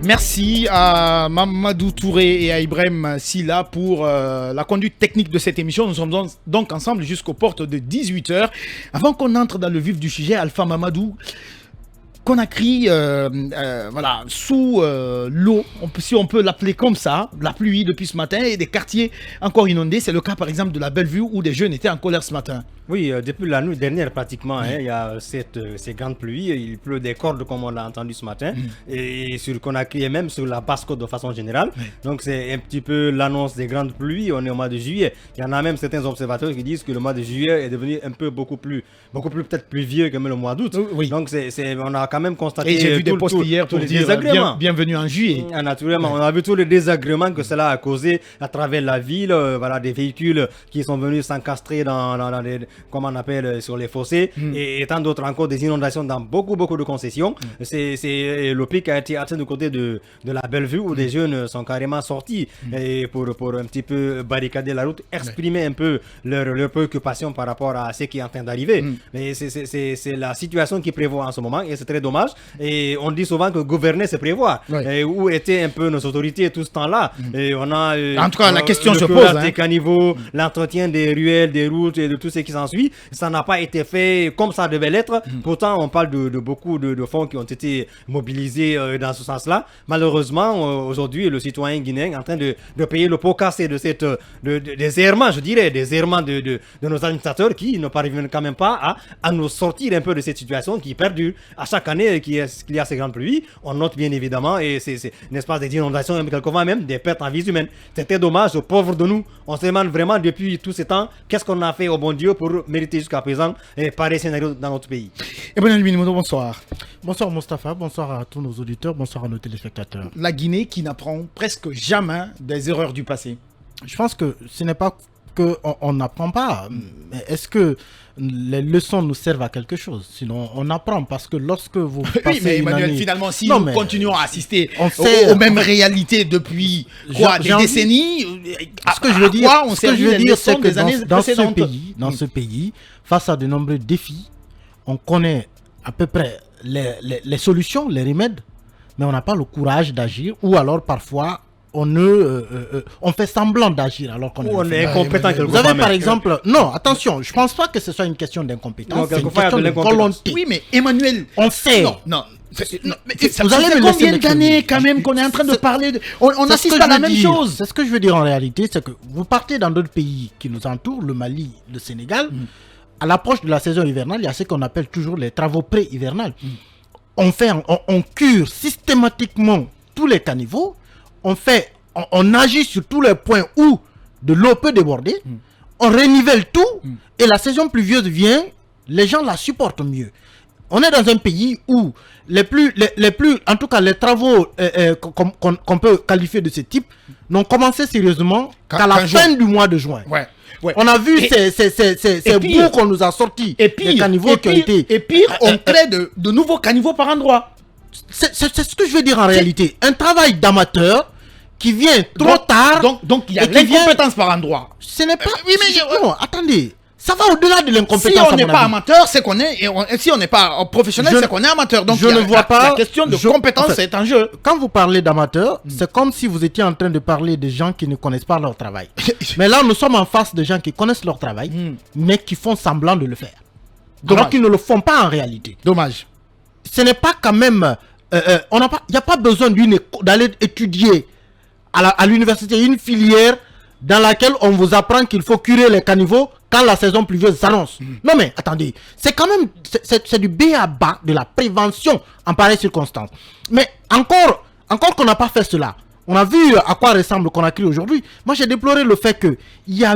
Merci à Mamadou Touré et à Ibrahim Silla pour la conduite technique de cette émission. Nous sommes donc ensemble jusqu'aux portes de 18h. Avant qu'on entre dans le vif du sujet, Alpha Mamadou, Conakry, voilà, sous l'eau, si on peut l'appeler comme ça, la pluie depuis ce matin et des quartiers encore inondés. C'est le cas par exemple de la Bellevue où des jeunes étaient en colère ce matin. Oui, depuis la nuit dernière pratiquement, il y a ces grandes pluies, il pleut des cordes comme on l'a entendu ce matin, et sur Conakry et même sur la Basse-Côte de façon générale. Donc c'est un petit peu l'annonce des grandes pluies, on est au mois de juillet. Il y en a même certains observateurs qui disent que le mois de juillet est devenu un peu beaucoup plus peut-être pluvieux que même le mois d'août. Oui. Donc on a quand même constaté et j'ai vu des posts hier pour dire bienvenue en juillet. Naturellement, on a vu tous les désagréments que cela a causé à travers la ville, voilà, des véhicules qui sont venus s'encastrer dans les, comment on appelle, sur les fossés, et tant d'autres encore, des inondations dans beaucoup de concessions. C'est le pic a été atteint du côté de la Bellevue où des jeunes sont carrément sortis et pour un petit peu barricader la route, exprimer un peu leur préoccupation par rapport à ce qui est en train d'arriver. Mais c'est la situation qui prévaut en ce moment et c'est très dommage. Et on dit souvent que gouverner c'est prévoir. Et où étaient un peu nos autorités tout ce temps-là? Et on a en tout cas la question se pose. Des caniveaux, l'entretien des ruelles, des routes et de tout ce qui s'ensuit. Ça n'a pas été fait comme ça devait l'être. Pourtant, on parle de beaucoup de fonds qui ont été mobilisés dans ce sens-là. Malheureusement, aujourd'hui, le citoyen guinéen est en train de payer le pot cassé de des errements, je dirais, des errements de nos administrateurs qui ne parviennent quand même pas à nous sortir un peu de cette situation qui perdure. À chaque année qu'il y a ces grandes pluies, on note bien évidemment, et c'est n'est-ce pas, des inondations, quelquefois même des pertes en vie humaine. C'était dommage aux pauvres de nous. On se demande vraiment depuis tout ce temps, qu'est-ce qu'on a fait au bon Dieu pour mériter jusqu'à présent pareil scénario dans notre pays. Emmanuel Minimoto, bonsoir. Bonsoir Mustapha, bonsoir à tous nos auditeurs, bonsoir à nos téléspectateurs. La Guinée qui n'apprend presque jamais des erreurs du passé. Je pense que ce n'est pas qu'on n'apprend pas, mais est-ce que les leçons nous servent à quelque chose? Sinon, on apprend parce que lorsque vous passez oui, mais Emmanuel, année... finalement, si nous continuons à assister aux mêmes réalités depuis des décennies, ce que je veux dire, c'est que dans ce pays, face à de nombreux défis, on connaît à peu près les solutions, les remèdes, mais on n'a pas le courage d'agir, ou alors parfois on fait semblant d'agir alors qu'on est incompétent. Vous avez par exemple... Non, attention, je ne pense pas que ce soit une question d'incompétence, c'est une question de volonté. Oui, mais Emmanuel... On sait... Non. Vous allez me laisser combien d'années quand même qu'on est en train de parler on assiste à la même chose. C'est ce que je veux dire en réalité, c'est que vous partez dans d'autres pays qui nous entourent, le Mali, le Sénégal, à l'approche de la saison hivernale, il y a ce qu'on appelle toujours les travaux pré-hivernales. On cure systématiquement tous les caniveaux, on agit sur tous les points où de l'eau peut déborder, on renivelle tout, et la saison pluvieuse vient, les gens la supportent mieux. On est dans un pays où en tout cas les travaux qu'on peut qualifier de ce type n'ont commencé sérieusement qu'à la fin du mois de juin. Ouais. On a vu ces bouts qu'on nous a sortis, des caniveaux qui ont été... Et pire, on crée de nouveaux caniveaux par endroit. C'est ce que je veux dire en réalité. Un travail d'amateur qui vient trop tard. Donc il y a l'incompétence par endroit. Ce n'est pas... Oui, mais non, attendez. Ça va au-delà de l'incompétence. Si on n'est pas amateur, c'est qu'on est... si on n'est pas professionnel, c'est qu'on est amateur. Donc je ne vois pas... La question de compétence, c'est en jeu. Quand vous parlez d'amateurs, c'est comme si vous étiez en train de parler de gens qui ne connaissent pas leur travail. Mais là, nous sommes en face de gens qui connaissent leur travail, mais qui font semblant de le faire. Alors qu'ils ne le font pas en réalité. Dommage. Ce n'est pas quand même... il n'y a pas besoin d'aller étudier à l'université une filière dans laquelle on vous apprend qu'il faut curer les caniveaux quand la saison pluvieuse s'annonce. Non mais attendez, c'est quand même c'est du b.a.-ba de la prévention en pareille circonstance. Mais encore qu'on n'a pas fait cela. On a vu à quoi ressemble Conakry aujourd'hui. Moi j'ai déploré le fait que il y a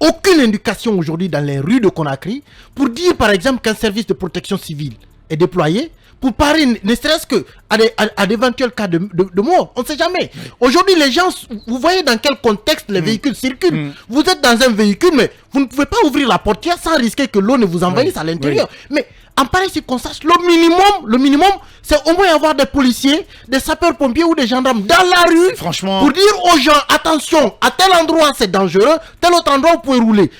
aucune indication aujourd'hui dans les rues de Conakry pour dire par exemple qu'un service de protection civile est déployé pour parer, ne serait-ce qu'à d'éventuels cas de mort. On ne sait jamais. Aujourd'hui, les gens, vous voyez dans quel contexte les véhicules circulent. Vous êtes dans un véhicule, mais vous ne pouvez pas ouvrir la portière sans risquer que l'eau ne vous envahisse à l'intérieur. Mais en pareille circonstance, le minimum, c'est au moins avoir des policiers, des sapeurs-pompiers ou des gendarmes dans la rue. Franchement. Pour dire aux gens, attention, à tel endroit c'est dangereux, tel autre endroit vous pouvez rouler.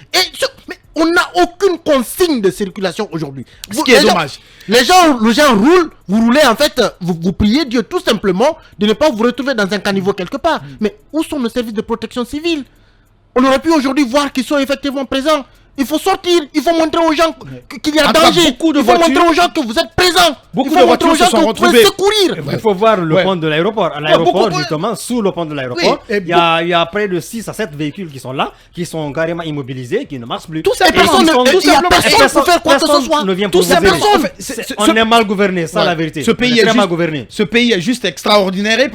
Mais On n'a aucune consigne de circulation aujourd'hui. Ce qui est dommage. Les gens roulent, vous roulez en fait, vous priez Dieu tout simplement de ne pas vous retrouver dans un caniveau quelque part. Mais où sont nos services de protection civile? On aurait pu aujourd'hui voir qu'ils sont effectivement présents. Il faut sortir, il faut montrer aux gens qu'il y a danger. Il faut montrer aux gens que vous êtes présents. Beaucoup il faut de montrer aux voitures gens se sont que vous pouvez retrouvées. secourir. Il faut voir le pont de l'aéroport. À l'aéroport, beaucoup- justement, sous le pont de l'aéroport, Oui, et il y a près de 6 à 7 véhicules qui sont là, qui sont carrément immobilisés, qui ne marchent plus. Tout ça, Et personne qui ne- sont- il y a personne pour faire quoi que ce personne soit. ne vient Tout pour ça, vous aider. personne. En fait, On est mal gouverné, ça Ouais. la vérité. Ce pays On est très mal juste- gouverné. Ce pays est juste extraordinaire. Et